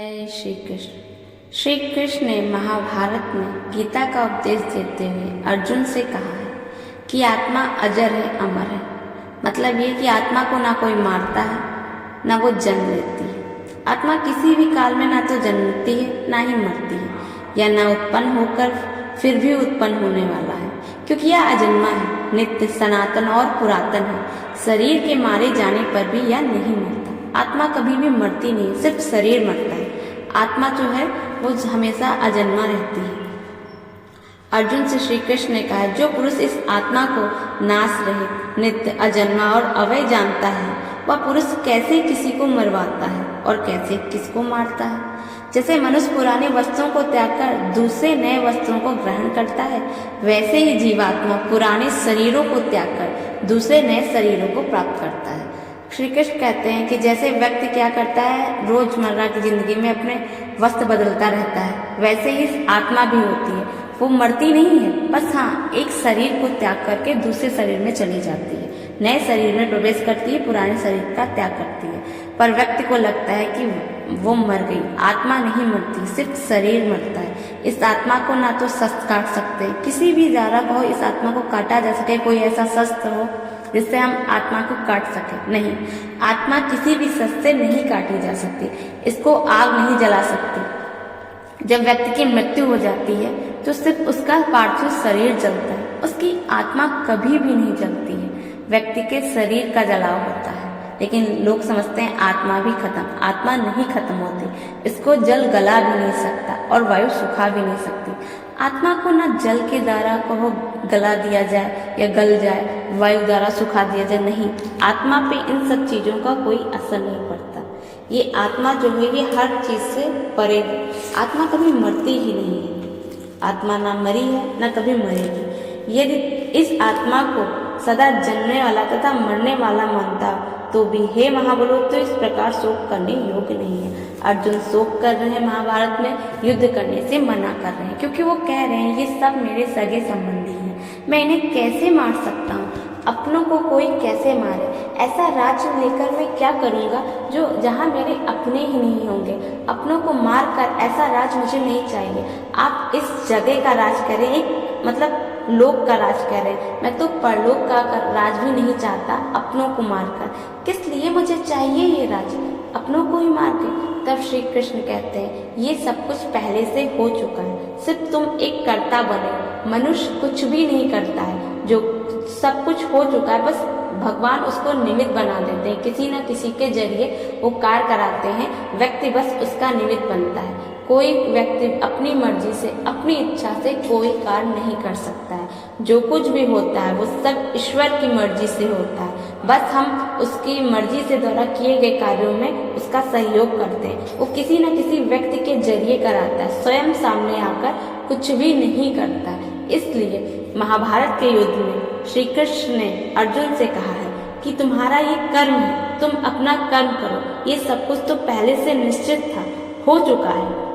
जय श्री कृष्ण। श्री कृष्ण ने महाभारत में गीता का उपदेश देते हुए अर्जुन से कहा है कि आत्मा अजर है, अमर है। मतलब ये कि आत्मा को ना कोई मारता है ना वो जन्म लेती है। आत्मा किसी भी काल में ना तो जन्मती है ना ही मरती है, या ना उत्पन्न होकर फिर भी उत्पन्न होने वाला है, क्योंकि यह अजन्मा है, नित्य, सनातन और पुरातन है। शरीर के मारे जाने पर भी यह नहीं मरता। आत्मा कभी भी मरती नहीं, सिर्फ शरीर मरता है। आत्मा जो है वो हमेशा अजन्मा रहती है। अर्जुन से श्री कृष्ण ने कहा, जो पुरुष इस आत्मा को नाश रहित, नित्य, अजन्मा और अवय जानता है, वह पुरुष कैसे किसी को मरवाता है और कैसे किसको मारता है। जैसे मनुष्य पुराने वस्त्रों को त्याग कर दूसरे नए वस्त्रों को ग्रहण करता है, वैसे ही जीवात्मा पुराने शरीरों को त्याग कर दूसरे नए शरीरों को प्राप्त करता है। श्री कृष्ण कहते हैं कि जैसे व्यक्ति क्या करता है, रोजमर्रा की जिंदगी में अपने वस्त्र बदलता रहता है, वैसे ही आत्मा भी होती है। वो मरती नहीं है, बस हाँ, एक शरीर को त्याग करके दूसरे शरीर में चली जाती है, नए शरीर में प्रवेश करती है, पुराने शरीर का त्याग करती है। पर व्यक्ति को लगता है कि वो मर गई। आत्मा नहीं मरती, सिर्फ शरीर मरता है। इस आत्मा को ना तो शस्त्र काट सकते, किसी भी द्वारा कहो इस आत्मा को काटा जा सके, कोई ऐसा शस्त्र हो जिससे हम आत्मा को काट सके, नहीं। आत्मा किसी भी शस्त्र से नहीं काटी जा सकती, इसको आग नहीं जला सकती। जब व्यक्ति की मृत्यु हो जाती है तो सिर्फ उसका पार्थिव शरीर जलता है, उसकी आत्मा कभी भी नहीं जलती है। व्यक्ति के शरीर का जलाव होता है, लेकिन लोग समझते हैं आत्मा भी खत्म। आत्मा नहीं खत्म होती, इसको जल गला भी नहीं सकता और वायु सुखा भी नहीं सकती। आत्मा को ना जल के द्वारा कहो गला दिया जाए या गल जाए, वायु द्वारा सुखा दिया जाए, नहीं। आत्मा पे इन सब चीजों का कोई असर नहीं पड़ता। ये आत्मा जो है ये हर चीज से परे है। आत्मा कभी मरती ही नहीं है। आत्मा ना मरी है ना कभी मरेगी। यदि इस आत्मा को सदा जन्मने वाला तथा मरने वाला मानता तो भी हे महाबलो, तो इस प्रकार शोक करने योग्य नहीं है। अर्जुन शोक कर रहे हैं, महाभारत में युद्ध करने से मना कर रहे हैं, क्योंकि वो कह रहे हैं ये सब मेरे सगे संबंधी हैं, मैं इन्हें कैसे मार सकता हूँ। अपनों को कोई कैसे मारे। ऐसा राज्य लेकर मैं क्या करूँगा जो जहाँ मेरे अपने ही नहीं होंगे। अपनों को मार कर ऐसा राज मुझे नहीं चाहिए। आप इस जगह का राज करें, एक मतलब लोक का राज करें, मैं तो परलोक का राज भी नहीं चाहता अपनों को मारकर। किस लिए मुझे चाहिए ये राज, अपनों को ही मार के। तब श्री कृष्ण कहते हैं ये सब कुछ पहले से हो चुका है, सिर्फ तुम एक कर्ता बने। मनुष्य कुछ भी नहीं करता है, जो सब कुछ हो चुका है बस भगवान उसको निमित्त बना देते हैं, किसी न किसी के जरिए वो कार्य कराते हैं, व्यक्ति बस उसका निमित्त बनता है। कोई व्यक्ति अपनी मर्जी से, अपनी इच्छा से कोई कार्य नहीं कर सकता है। जो कुछ भी होता है वो सब ईश्वर की मर्जी से होता है, बस हम उसकी मर्जी से द्वारा किए गए कार्यों में उसका सहयोग करते हैं। वो किसी न किसी व्यक्ति के जरिए कराता है, स्वयं सामने आकर कुछ भी नहीं करता है। इसलिए महाभारत के युद्ध में श्री कृष्ण ने अर्जुन से कहा है कि तुम्हारा ये कर्म है, तुम अपना कर्म करो। ये सब कुछ तो पहले से निश्चित था, हो चुका है,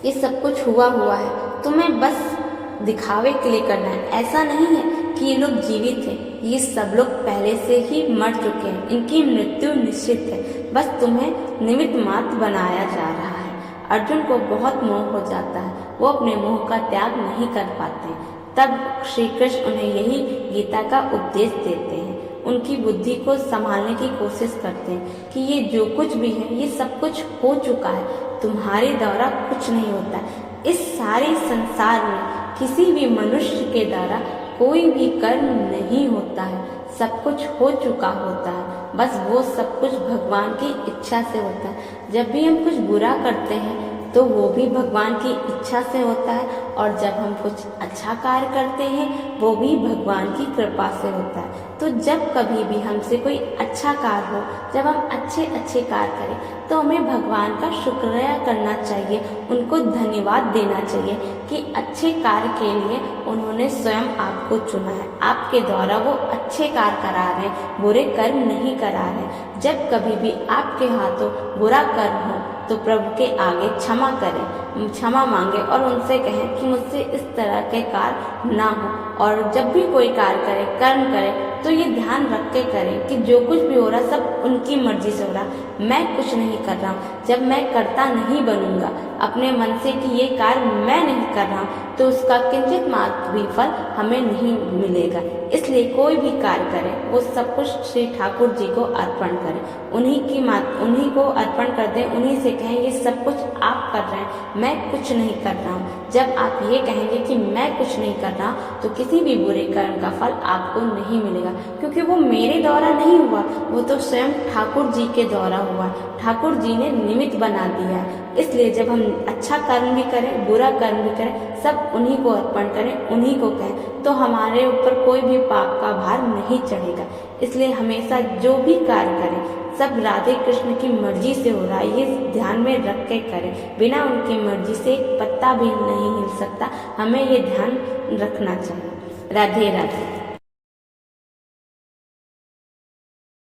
ये सब कुछ हुआ है, तुम्हें बस दिखावे के लिए करना है। ऐसा नहीं है कि ये लोग जीवित हैं, ये सब लोग पहले से ही मर चुके हैं, इनकी मृत्यु निश्चित है, बस तुम्हें निमित्त मात्र बनाया जा रहा है। अर्जुन को बहुत मोह हो जाता है, वो अपने मोह का त्याग नहीं कर पाते। तब श्री कृष्ण उन्हें यही गीता का उपदेश देते हैं, उनकी बुद्धि को संभालने की कोशिश करते हैं कि ये जो कुछ भी है ये सब कुछ हो चुका है, तुम्हारे द्वारा कुछ नहीं होता। इस सारे संसार में किसी भी मनुष्य के द्वारा कोई भी कर्म नहीं होता है, सब कुछ हो चुका होता है, बस वो सब कुछ भगवान की इच्छा से होता है। जब भी हम कुछ बुरा करते हैं तो वो भी भगवान की इच्छा से होता है, और जब हम कुछ अच्छा कार्य करते हैं वो भी भगवान की कृपा से होता है। तो जब कभी भी हमसे कोई अच्छा कार्य हो, जब हम अच्छे कार्य करें तो हमें भगवान का शुक्रिया करना चाहिए, उनको धन्यवाद देना चाहिए कि अच्छे कार्य के लिए उन्होंने स्वयं आपको चुना है, आपके द्वारा वो अच्छे कार्य करा रहे हैं, बुरे कर्म नहीं करा रहे। जब कभी भी आपके हाथों बुरा कर्म हो तो प्रभु के आगे क्षमा करें, क्षमा मांगे और उनसे कहें कि मुझसे इस तरह के कार्य ना हो। और जब भी कोई कार्य करे, कर्म करे, तो ये ध्यान रख के करें कि जो कुछ भी हो रहा सब उनकी मर्जी से हो रहा, मैं कुछ नहीं कर रहा हूँ। जब मैं करता नहीं बनूंगा अपने मन से कि ये कार्य मैं नहीं कर रहा हूँ, तो उसका किंचित मात्र भी फल हमें नहीं मिलेगा। इसलिए कोई भी कार्य करें वो सब कुछ श्री ठाकुर जी को अर्पण करें, उन्हीं को अर्पण कर दें, उन्हीं से कहें ये सब कुछ आप कर रहे हैं, मैं कुछ नहीं कर रहा हूँ। जब आप ये कहेंगे कि मैं कुछ नहीं कर रहा हूँ, तो किसी भी बुरे कर्म का फल आपको नहीं मिलेगा, क्योंकि वो मेरे द्वारा नहीं हुआ, वो तो स्वयं ठाकुर जी के द्वारा हुआ। ठाकुर जी ने निमित्त बना दिया है। इसलिए जब हम अच्छा कर्म भी करें, बुरा कर्म भी करें, सब उन्हीं को अर्पण करें, उन्हीं को कहें, तो हमारे ऊपर कोई भी पाप का भार नहीं चढ़ेगा। इसलिए हमेशा जो भी कार्य करें सब राधे कृष्ण की मर्जी से हो रहा है, ये ध्यान में रख के करें। बिना उनकी मर्जी से एक पत्ता भी नहीं हिल सकता, हमें ये ध्यान रखना चाहिए। राधे राधे।